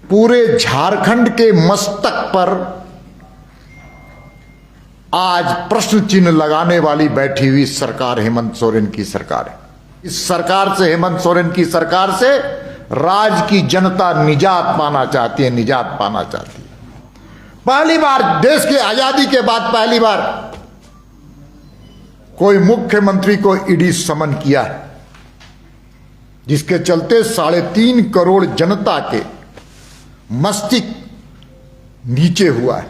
पूरे झारखंड के मस्तक पर आज प्रश्न चिन्ह लगाने वाली बैठी हुई सरकार हेमंत सोरेन की सरकार है। इस सरकार से, हेमंत सोरेन की सरकार से राज्य की जनता निजात पाना चाहती है, निजात पाना चाहती है। पहली बार देश की आजादी के बाद पहली बार कोई मुख्यमंत्री को ईडी समन किया है, जिसके चलते 3.5 करोड़ जनता के मस्तिष्क नीचे हुआ है।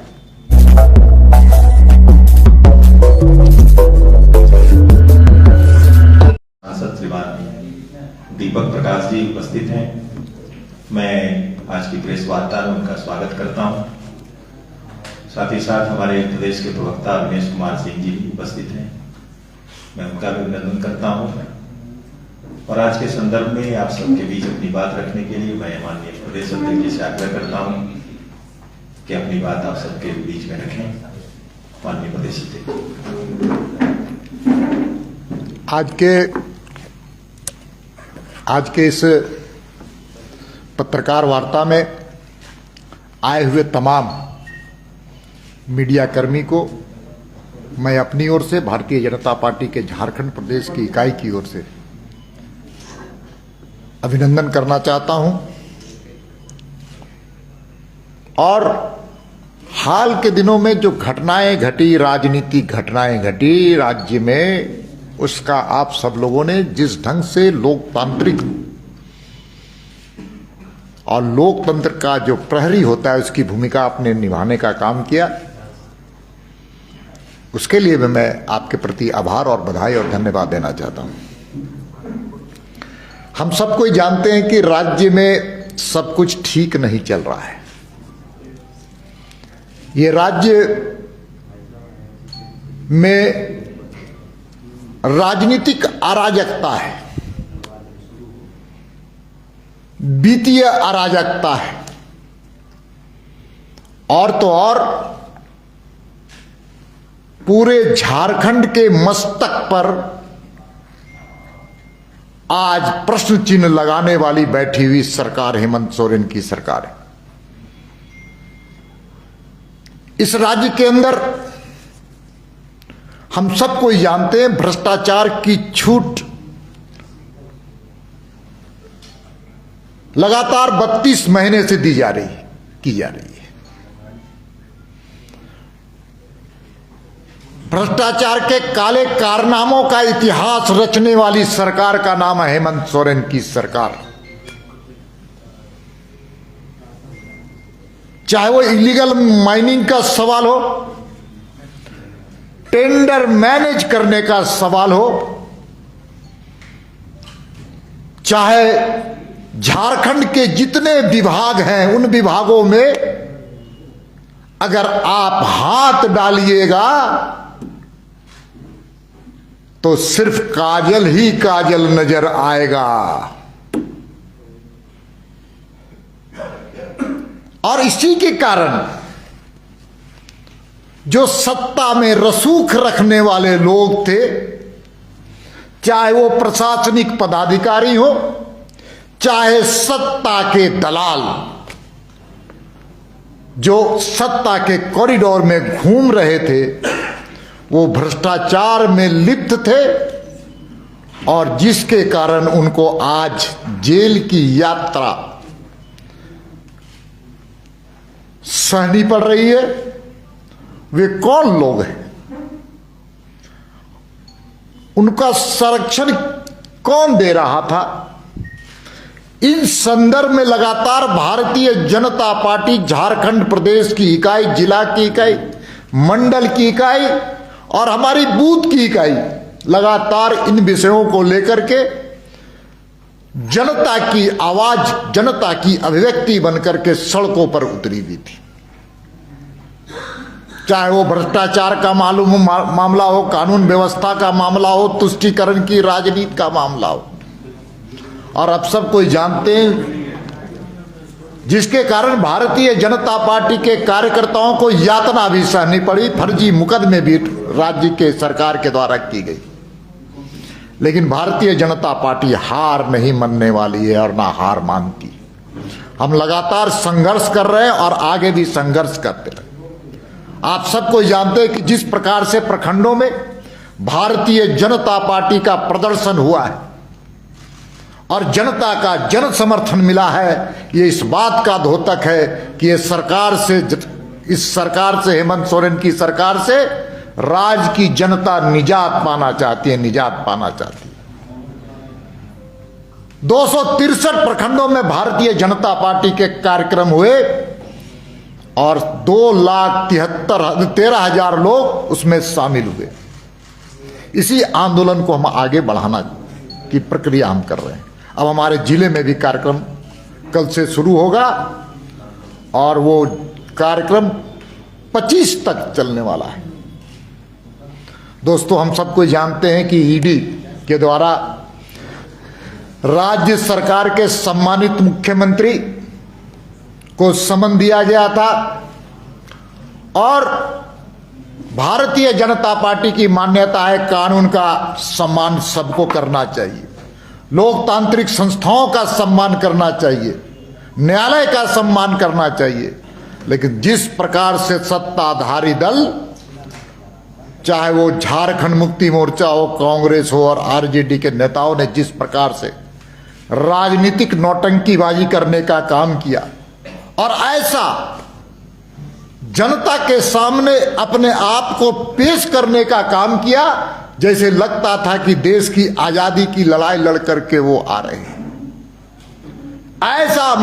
सांसद श्रीमान दीपक प्रकाश जी उपस्थित हैं। मैं आज की प्रेस वार्ता में उनका स्वागत करता हूं। साथ ही साथ हमारे प्रदेश के प्रवक्ता अविनेश कुमार सिंह जी भी उपस्थित हैं, मैं उनका भी अभिनंदन करता हूं। और आज के संदर्भ में आप सबके बीच अपनी बात रखने के लिए मैं माननीय प्रदेश अध्यक्ष जी से आग्रह करता हूं कि अपनी बात आप सबके बीच में रखें। माननीय प्रदेश अध्यक्ष, आज के इस पत्रकार वार्ता में आए हुए तमाम मीडिया कर्मी को मैं अपनी ओर से, भारतीय जनता पार्टी के झारखंड प्रदेश की इकाई की ओर से अभिनंदन करना चाहता हूं। और हाल के दिनों में जो घटनाएं घटी, राजनीतिक घटनाएं घटी राज्य में, उसका आप सब लोगों ने जिस ढंग से लोकतांत्रिक और लोकतंत्र का जो प्रहरी होता है उसकी भूमिका अपने निभाने का काम किया, उसके लिए मैं आपके प्रति आभार और बधाई और धन्यवाद देना चाहता हूं। हम सब कोई जानते हैं कि राज्य में सब कुछ ठीक नहीं चल रहा है। ये राज्य में राजनीतिक अराजकता है, वित्तीय अराजकता है, और तो और पूरे झारखंड के मस्तक पर आज प्रश्न चिन्ह लगाने वाली बैठी हुई सरकार हेमंत सोरेन की सरकार है। इस राज्य के अंदर हम सबको जानते हैं भ्रष्टाचार की छूट लगातार 32 महीने से की जा रही है। भ्रष्टाचार के काले कारनामों का इतिहास रचने वाली सरकार का नाम है हेमंत सोरेन की सरकार। चाहे वो इलीगल माइनिंग का सवाल हो, टेंडर मैनेज करने का सवाल हो, चाहे झारखंड के जितने विभाग हैं उन विभागों में अगर आप हाथ डालिएगा तो सिर्फ काजल ही काजल नजर आएगा। और इसी के कारण जो सत्ता में रसूख रखने वाले लोग थे, चाहे वो प्रशासनिक पदाधिकारी हो, चाहे सत्ता के दलाल, जो सत्ता के कॉरिडोर में घूम रहे थे, वो भ्रष्टाचार में लिप्त थे और जिसके कारण उनको आज जेल की यात्रा सहनी पड़ रही है। वे कौन लोग हैं? उनका संरक्षण कौन दे रहा था? इन संदर्भ में लगातार भारतीय जनता पार्टी झारखंड प्रदेश की इकाई, जिला की इकाई, मंडल की इकाई और हमारी बूथ की इकाई लगातार इन विषयों को लेकर के जनता की आवाज, जनता की अभिव्यक्ति बनकर के सड़कों पर उतरी हुई थी। चाहे वो भ्रष्टाचार का मामला हो, कानून व्यवस्था का मामला हो, तुष्टीकरण की राजनीति का मामला हो, और अब सब कोई जानते हैं जिसके कारण भारतीय जनता पार्टी के कार्यकर्ताओं को यातना भी सहनी पड़ी, फर्जी मुकदमे भी राज्य के सरकार के द्वारा की गई। लेकिन भारतीय जनता पार्टी हार नहीं मानने वाली है और ना हार मानती। हम लगातार संघर्ष कर रहे हैं और आगे भी संघर्ष करते रहे। आप सबको जानते हैं कि जिस प्रकार से प्रखंडों में भारतीय जनता पार्टी का प्रदर्शन हुआ है और जनता का जन समर्थन मिला है, ये इस बात का द्योतक है कि इस सरकार से हेमंत सोरेन की सरकार से राज्य की जनता निजात पाना चाहती है, निजात पाना चाहती है। 263 प्रखंडों में भारतीय जनता पार्टी के कार्यक्रम हुए और 2,73,000 लोग उसमें शामिल हुए। इसी आंदोलन को हम आगे बढ़ाना की प्रक्रिया हम कर रहे हैं। अब हमारे जिले में भी कार्यक्रम कल से शुरू होगा और वो कार्यक्रम 25 तक चलने वाला है। दोस्तों, हम सबको जानते हैं कि ईडी के द्वारा राज्य सरकार के सम्मानित मुख्यमंत्री को समन दिया गया था और भारतीय जनता पार्टी की मान्यता है कानून का सम्मान सबको करना चाहिए, लोकतांत्रिक संस्थाओं का सम्मान करना चाहिए, न्यायालय का सम्मान करना चाहिए। लेकिन जिस प्रकार से सत्ताधारी दल, चाहे वो झारखंड मुक्ति मोर्चा हो, कांग्रेस हो और आरजेडी के नेताओं ने जिस प्रकार से राजनीतिक नौटंकीबाजी करने का काम किया और ऐसा जनता के सामने अपने आप को पेश करने का काम किया जैसे लगता था कि देश की आजादी की लड़ाई लड़ करके वो आ रहे हैं। ऐसा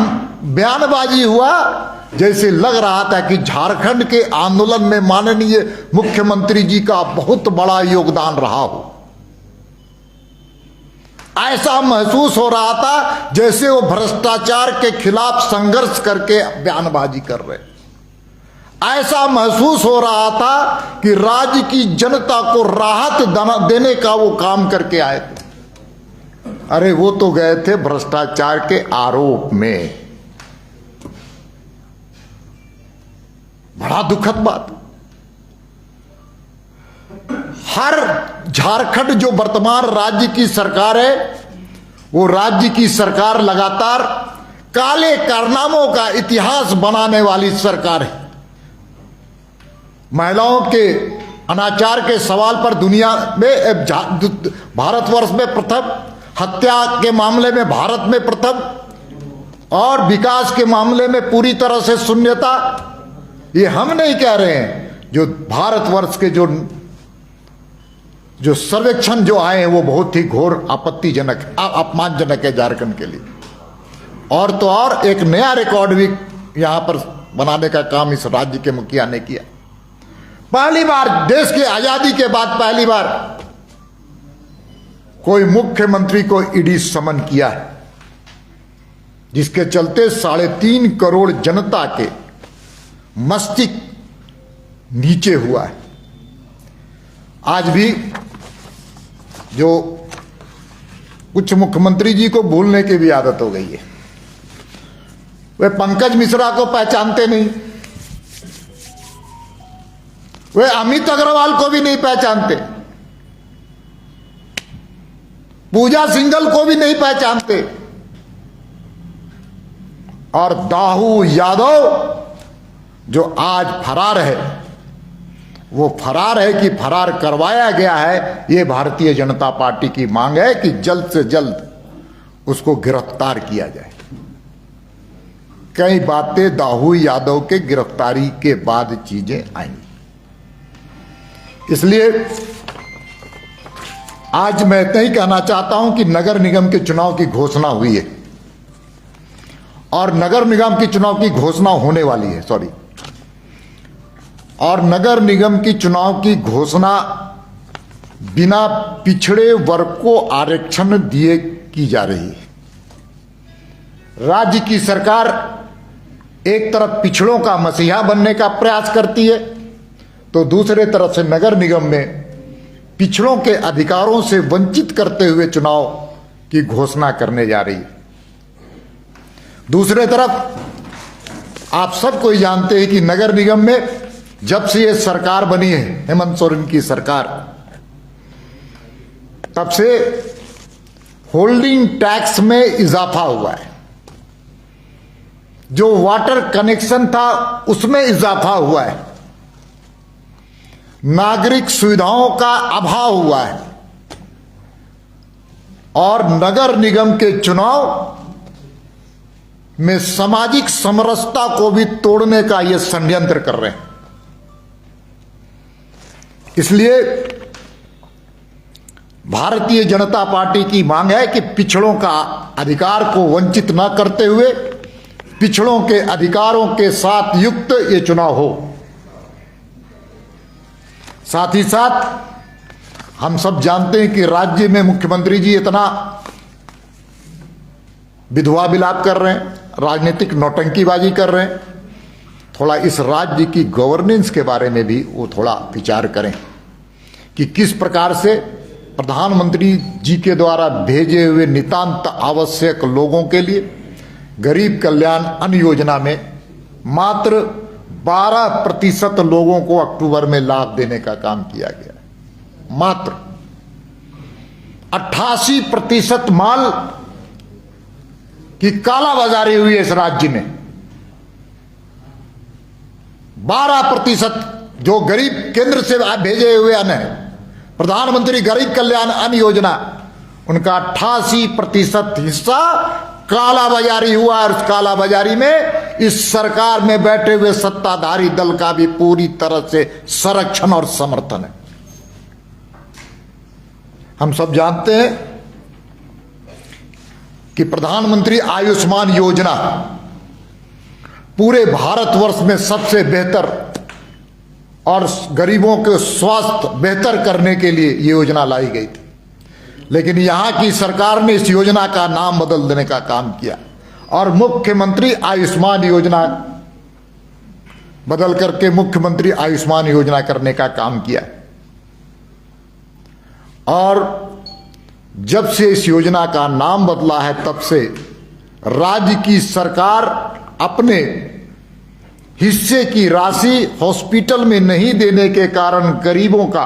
बयानबाजी हुआ जैसे लग रहा था कि झारखंड के आंदोलन में माननीय मुख्यमंत्री जी का बहुत बड़ा योगदान रहा हो। ऐसा महसूस हो रहा था जैसे वो भ्रष्टाचार के खिलाफ संघर्ष करके बयानबाजी कर रहे। ऐसा महसूस हो रहा था कि राज्य की जनता को राहत देने का वो काम करके आए थे। अरे वो तो गए थे भ्रष्टाचार के आरोप में। बड़ा दुखद बात। हर झारखंड जो वर्तमान राज्य की सरकार है, वो राज्य की सरकार लगातार काले कारनामों का इतिहास बनाने वाली सरकार है। महिलाओं के अनाचार के सवाल पर दुनिया में भारतवर्ष में प्रथम, हत्या के मामले में भारत में प्रथम और विकास के मामले में पूरी तरह से शून्यता। ये हम नहीं कह रहे हैं, जो भारतवर्ष के जो सर्वेक्षण जो आए हैं वो बहुत ही घोर आपत्तिजनक, अपमानजनक है झारखंड के लिए। और तो और एक नया रिकॉर्ड भी यहां पर बनाने का काम इस राज्य के मुखिया ने किया। पहली बार देश की आजादी के बाद पहली बार कोई मुख्यमंत्री को ईडी समन किया है, जिसके चलते 3.5 करोड़ जनता के मस्तिष्क नीचे हुआ है। आज भी जो कुछ मुख्यमंत्री जी को भूलने की भी आदत हो गई है। वे पंकज मिश्रा को पहचानते नहीं, वे अमित अग्रवाल को भी नहीं पहचानते, पूजा सिंघल को भी नहीं पहचानते और दाऊ यादव जो आज फरार है, वो फरार है कि फरार करवाया गया है। ये भारतीय जनता पार्टी की मांग है कि जल्द से जल्द उसको गिरफ्तार किया जाए। कई बातें दाऊ यादव के गिरफ्तारी के बाद चीजें आएंगी। इसलिए आज मैं इतना ही कहना चाहता हूं कि नगर निगम के चुनाव की घोषणा हुई है और नगर निगम की चुनाव की घोषणा होने वाली है, और नगर निगम की चुनाव की घोषणा बिना पिछड़े वर्ग को आरक्षण दिए की जा रही है। राज्य की सरकार एक तरफ पिछड़ों का मसीहा बनने का प्रयास करती है, तो दूसरे तरफ से नगर निगम में पिछड़ों के अधिकारों से वंचित करते हुए चुनाव की घोषणा करने जा रही है। दूसरे तरफ आप सब कोई जानते हैं कि नगर निगम में जब से ये सरकार बनी है, हेमंत सोरेन की सरकार, तब से होल्डिंग टैक्स में इजाफा हुआ है। जो वाटर कनेक्शन था उसमें इजाफा हुआ है, नागरिक सुविधाओं का अभाव हुआ है और नगर निगम के चुनाव में सामाजिक समरसता को भी तोड़ने का ये षड्यंत्र कर रहे हैं। इसलिए भारतीय जनता पार्टी की मांग है कि पिछड़ों का अधिकार को वंचित न करते हुए पिछड़ों के अधिकारों के साथ युक्त ये चुनाव हो। साथ ही साथ हम सब जानते हैं कि राज्य में मुख्यमंत्री जी इतना विधवा विलाप कर रहे हैं, राजनीतिक नौटंकीबाजी कर रहे हैं। थोड़ा इस राज्य की गवर्नेंस के बारे में भी वो थोड़ा विचार करें कि किस प्रकार से प्रधानमंत्री जी के द्वारा भेजे हुए नितांत आवश्यक लोगों के लिए गरीब कल्याण अन्न योजना में मात्र 12% लोगों को अक्टूबर में लाभ देने का काम किया गया। मात्र 88% माल की कालाबाजारी हुई है इस राज्य में। 12% जो गरीब केंद्र से भेजे हुए अन्न है, प्रधानमंत्री गरीब कल्याण अन्न योजना, उनका 88% हिस्सा कालाबाजारी हुआ। और उस कालाबाजारी में इस सरकार में बैठे हुए सत्ताधारी दल का भी पूरी तरह से संरक्षण और समर्थन है। हम सब जानते हैं कि प्रधानमंत्री आयुष्मान योजना पूरे भारतवर्ष में सबसे बेहतर और गरीबों के स्वास्थ्य बेहतर करने के लिए ये योजना लाई गई थी, लेकिन यहां की सरकार ने इस योजना का नाम बदल देने का काम किया और मुख्यमंत्री आयुष्मान योजना बदल करके मुख्यमंत्री आयुष्मान योजना करने का काम किया। और जब से इस योजना का नाम बदला है तब से राज्य की सरकार अपने हिस्से की राशि हॉस्पिटल में नहीं देने के कारण गरीबों का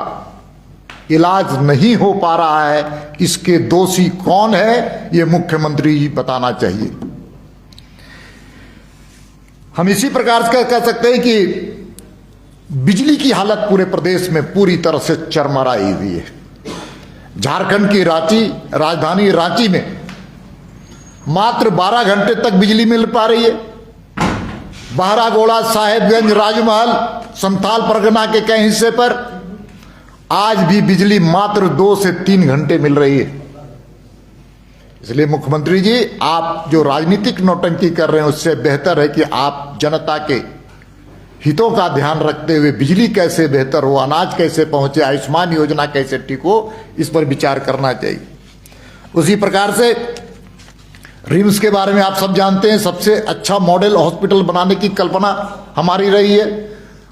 इलाज नहीं हो पा रहा है। इसके दोषी कौन है ये मुख्यमंत्री जी बताना चाहिए। हम इसी प्रकार से कह सकते हैं कि बिजली की हालत पूरे प्रदेश में पूरी तरह से चरमराई हुई है। झारखंड की राजधानी रांची में मात्र 12 घंटे तक बिजली मिल पा रही है। बहरागोड़ा, साहेबगंज, राजमहल, संथाल परगना के कई हिस्से पर आज भी बिजली मात्र 2 से 3 घंटे मिल रही है। इसलिए मुख्यमंत्री जी, आप जो राजनीतिक नौटंकी कर रहे हैं उससे बेहतर है कि आप जनता के हितों का ध्यान रखते हुए बिजली कैसे बेहतर हो, अनाज कैसे पहुंचे, आयुष्मान योजना कैसे ठीक हो, इस पर विचार करना चाहिए। उसी प्रकार से रिम्स के बारे में आप सब जानते हैं, सबसे अच्छा मॉडल हॉस्पिटल बनाने की कल्पना हमारी रही है।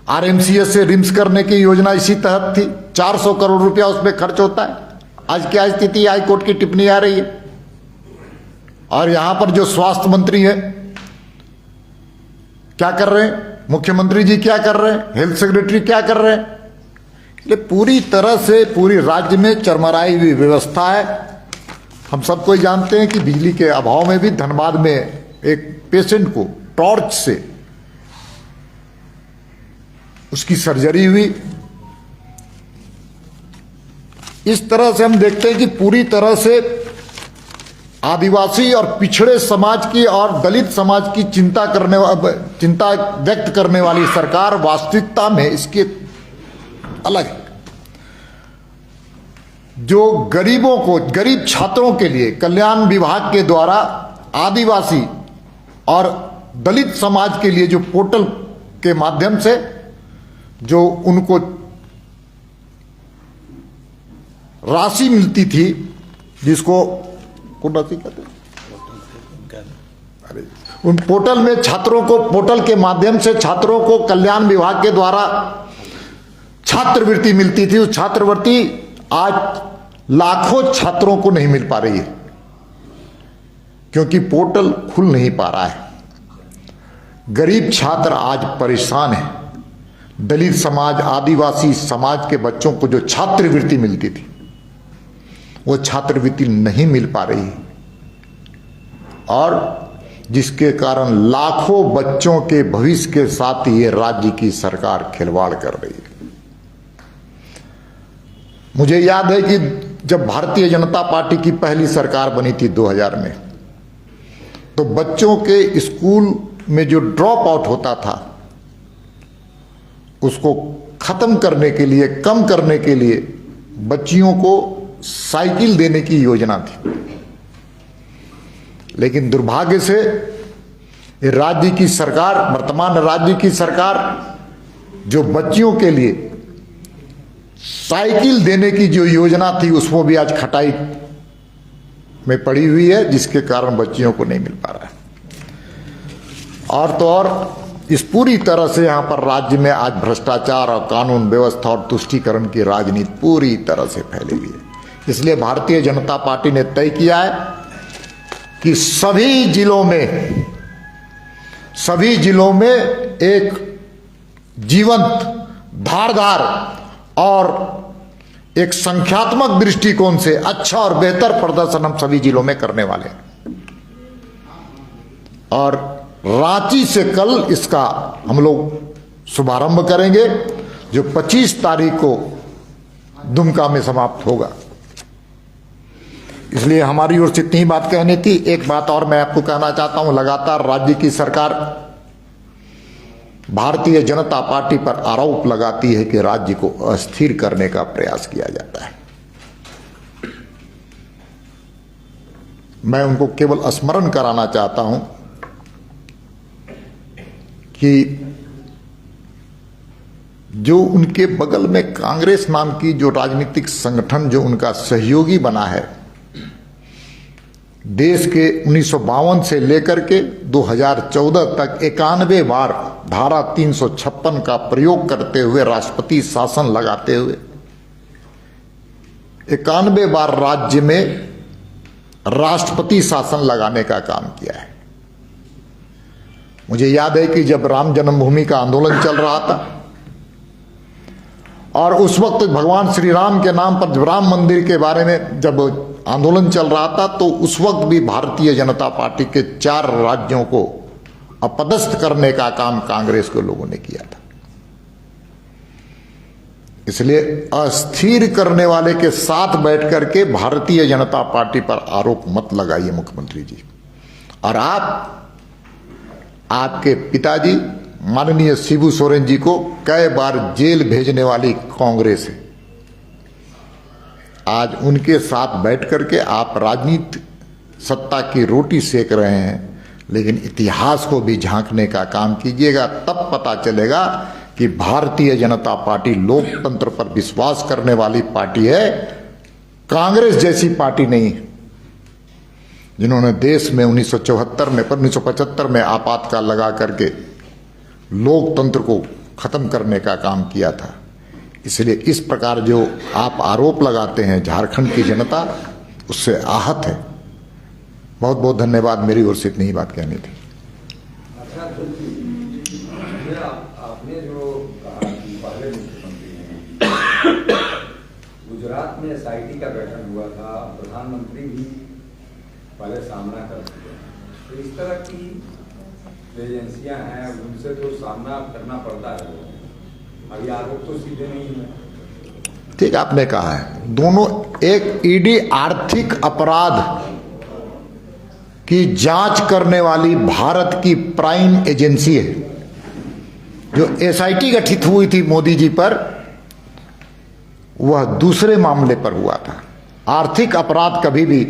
आरएमसीएस से रिम्स करने की योजना इसी तहत थी। 400 करोड़ रुपया उसमें खर्च होता है। आज क्या स्थिति, हाईकोर्ट की टिप्पणी आ रही है। और यहां पर जो स्वास्थ्य मंत्री है क्या कर रहे हैं, मुख्यमंत्री जी क्या कर रहे हैं, हेल्थ सेक्रेटरी क्या कर रहे हैं। इसलिए पूरी तरह से पूरी राज्य में चरमराई हुई व्यवस्था है। हम सब कोई जानते हैं कि बिजली के अभाव में भी धनबाद में एक पेशेंट को टॉर्च से उसकी सर्जरी हुई। इस तरह से हम देखते हैं कि पूरी तरह से आदिवासी और पिछड़े समाज की और दलित समाज की चिंता व्यक्त करने वाली सरकार वास्तविकता में इसके अलग है। जो गरीबों को, गरीब छात्रों के लिए कल्याण विभाग के द्वारा आदिवासी और दलित समाज के लिए जो पोर्टल के माध्यम से जो उनको राशि मिलती थी, जिसको कौन राशि कहते हैं, अरे उन पोर्टल में छात्रों को, पोर्टल के माध्यम से छात्रों को कल्याण विभाग के द्वारा छात्रवृत्ति मिलती थी। उस छात्रवृत्ति आज लाखों छात्रों को नहीं मिल पा रही है क्योंकि पोर्टल खुल नहीं पा रहा है। गरीब छात्र आज परेशान है। दलित समाज, आदिवासी समाज के बच्चों को जो छात्रवृत्ति मिलती थी वो छात्रवृत्ति नहीं मिल पा रही है। और जिसके कारण लाखों बच्चों के भविष्य के साथ ये राज्य की सरकार खिलवाड़ कर रही है। मुझे याद है कि जब भारतीय जनता पार्टी की पहली सरकार बनी थी 2000 में, तो बच्चों के स्कूल में जो ड्रॉप आउट होता था उसको खत्म करने के लिए, कम करने के लिए बच्चियों को साइकिल देने की योजना थी। लेकिन दुर्भाग्य से राज्य की सरकार, वर्तमान राज्य की सरकार, जो बच्चियों के लिए साइकिल देने की जो योजना थी उसको भी आज खटाई में पड़ी हुई है, जिसके कारण बच्चियों को नहीं मिल पा रहा है। और तो और इस पूरी तरह से यहां पर राज्य में आज भ्रष्टाचार और कानून व्यवस्था और तुष्टीकरण की राजनीति पूरी तरह से फैली हुई है। इसलिए भारतीय जनता पार्टी ने तय किया है कि सभी जिलों में एक जीवंत, धारदार और एक संख्यात्मक दृष्टिकोण से अच्छा और बेहतर प्रदर्शन हम सभी जिलों में करने वाले हैं। और रांची से कल इसका हम लोग शुभारंभ करेंगे, जो 25 तारीख को दुमका में समाप्त होगा। इसलिए हमारी ओर से इतनी बात कहनी थी। एक बात और मैं आपको कहना चाहता हूं, लगातार राज्य की सरकार भारतीय जनता पार्टी पर आरोप लगाती है कि राज्य को अस्थिर करने का प्रयास किया जाता है। मैं उनको केवल स्मरण कराना चाहता हूं कि जो उनके बगल में कांग्रेस नाम की जो राजनीतिक संगठन जो उनका सहयोगी बना है, देश के 1952 से लेकर के 2014 तक 91 बार धारा 356 का प्रयोग करते हुए, राष्ट्रपति शासन लगाते हुए 91 बार राज्य में राष्ट्रपति शासन लगाने का काम किया है। मुझे याद है कि जब राम जन्मभूमि का आंदोलन चल रहा था और उस वक्त भगवान श्री राम के नाम पर राम मंदिर के बारे में जब आंदोलन चल रहा था, तो उस वक्त भी भारतीय जनता पार्टी के 4 राज्यों को अपदस्थ करने का काम कांग्रेस के लोगों ने किया था। इसलिए अस्थिर करने वाले के साथ बैठकर के भारतीय जनता पार्टी पर आरोप मत लगाइए मुख्यमंत्री जी। और आपके पिताजी माननीय शिबू सोरेन जी को कई बार जेल भेजने वाली कांग्रेस है। आज उनके साथ बैठ करके आप राजनीति सत्ता की रोटी सेक रहे हैं, लेकिन इतिहास को भी झांकने का काम कीजिएगा, तब पता चलेगा कि भारतीय जनता पार्टी लोकतंत्र पर विश्वास करने वाली पार्टी है, कांग्रेस जैसी पार्टी नहीं है, जिन्होंने देश में 1975 में आपातकाल लगा करके लोकतंत्र को खत्म करने का काम किया था। इसलिए इस प्रकार जो आप आरोप लगाते हैं, झारखंड की जनता उससे आहत है। बहुत बहुत धन्यवाद। मेरी ओर से इतनी ही बात कहनी थी। आपने जो कहा कि पहले मुख्यमंत्री हैं, गुजरात में SIT का बैठक हुआ था, प्रधानमंत्री भी पहले सामना कर चुके हैं, तो इस तरह की एजेंसियां हैं, उनसे तो सामना करना पड़ता है। अभी आरोप तो सीधे नहीं है। ठीक आपने कहा है, दोनों एक ईडी आर्थिक अपराध की जांच करने वाली भारत की प्राइम एजेंसी है। जो SIT गठित हुई थी मोदी जी पर, वह दूसरे मामले पर हुआ था। आर्थिक अपराध कभी भी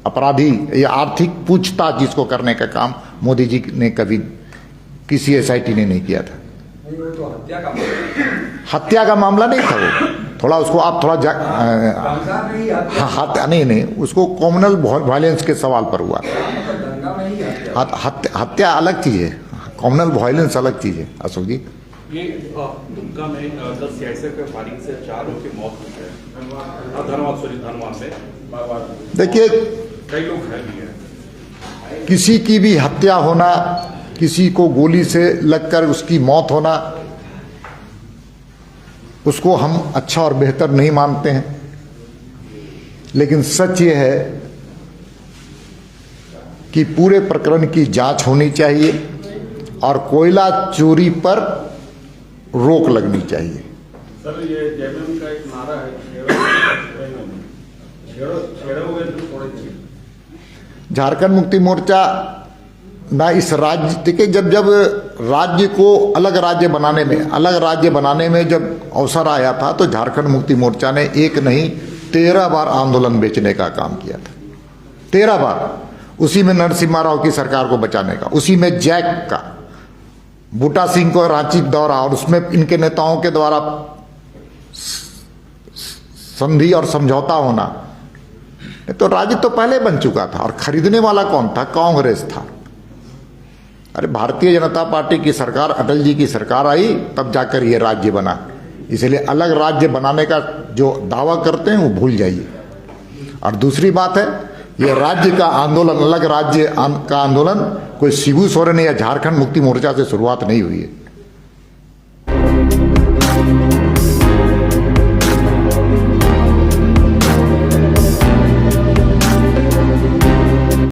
अपराधी या आर्थिक पूछताछ जिसको करने का काम मोदी जी ने कभी किसी SIT ने नहीं किया था। नहीं, वो तो हत्या का मामला नहीं था वो। थोड़ा उसको आप थोड़ा नहीं, उसको कॉमनल वायलेंस के सवाल पर हुआ। हत्या अलग चीज है, कॉमनल वायलेंस अलग चीज है। अशोक जी, ये दुमका में 10 CSF के फायरिंग से 4 लोगों की मौत हुई है। धनबाद में देखिए, कई लोग घायल भी हैं। किसी की भी हत्या होना, किसी को गोली से लगकर उसकी मौत होना, उसको हम अच्छा और बेहतर नहीं मानते हैं। लेकिन सच ये है कि पूरे प्रकरण की जांच होनी चाहिए और कोयला चोरी पर रोक लगनी चाहिए। सर, ये जेएमएम का एक नारा है, छेड़ोगे तो छोड़ेंगे। झारखंड मुक्ति मोर्चा ना इस राज्य, देखिए जब राज्य को अलग राज्य बनाने में जब अवसर आया था तो झारखंड मुक्ति मोर्चा ने एक नहीं 13 बार आंदोलन बेचने का काम किया था। 13 बार। उसी में नरसिम्हा राव की सरकार को बचाने का, उसी में जैक का, बूटा सिंह को रांची दौरा और उसमें इनके नेताओं के द्वारा संधि और समझौता होना। तो राज्य तो पहले बन चुका था और खरीदने वाला कौन था? कांग्रेस था। अरे भारतीय जनता पार्टी की सरकार, अटल जी की सरकार आई तब जाकर ये राज्य बना। इसलिए अलग राज्य बनाने का जो दावा करते हैं वो भूल जाइए। और दूसरी बात है, ये राज्य का आंदोलन, अलग राज्य का आंदोलन कोई शिबू सोरेन या झारखंड मुक्ति मोर्चा से शुरुआत नहीं हुई है।